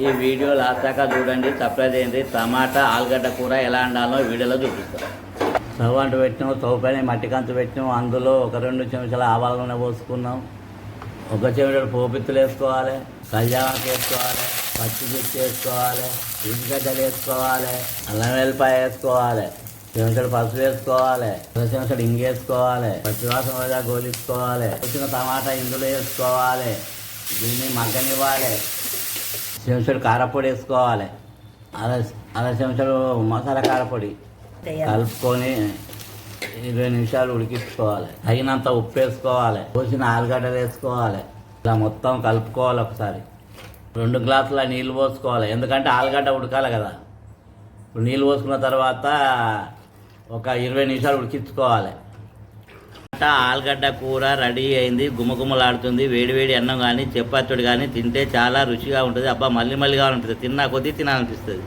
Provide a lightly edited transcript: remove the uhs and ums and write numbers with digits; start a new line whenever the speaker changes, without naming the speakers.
ఈ video last దాకా చూడండి, సర్ప్రైజ్ అయింది. టమాటా ఆలుగడ్డ కూర ఎలా వండాలో వీడియోలో చూపిస్తాం. స్టవ్ అంటు పెట్టినాం, స్టవ్ పైన మట్టి కంచు పెట్టినాం. అందులో 1-2 చెంచాల ఆవాల నూనె పోసుకున్నాం. 1 చెంచాడు పోపిత్తులు వేసుకోవాలి, కళ్యాణానికి వేసుకోవాలి, పచ్చిమిర్చి వేసుకోవాలి, ఉల్లిగడ్డలు వేసుకోవాలి, అల్లం వెల్లిపాయ వేసుకోవాలి, చెంచాడు పసుపు వేసుకోవాలి, 1 చెంచాడు ఇంగు వేసుకోవాలి, పచ్చివాసన వల్ల గోలించుకోవాలి. వచ్చిన టమాటా ఇందులో వేసుకోవాలి, దీన్ని మగ్గనివ్వాలి. చెంచాడు కారపొడి వేసుకోవాలి, అర చెంచాడు మసాలా కారపొడి కలుపుకొని 20 నిమిషాలు ఉడికించుకోవాలి. తగినంత ఉప్పు వేసుకోవాలి, పోసిన ఆలుగడ్డలు వేసుకోవాలి. ఇలా మొత్తం కలుపుకోవాలి. ఒకసారి 2 గ్లాసుల నీళ్ళు పోసుకోవాలి, ఎందుకంటే ఆలుగడ్డ ఉడకాలి కదా. ఇప్పుడు నీళ్ళు పోసుకున్న తర్వాత ఒక 20 నిమిషాలు ఉడికించుకోవాలి. ఆలుగడ్డ కూర రెడీ అయింది, గుమగుమలాడుతుంది. వేడివేడి అన్నం కానీ చపాతీడు కానీ తింటే చాలా రుచిగా ఉంటుంది. అబ్బా మళ్ళీ మళ్ళీ కావాలంటుంది, తిన్నా కొద్దీ తినాలనిపిస్తుంది.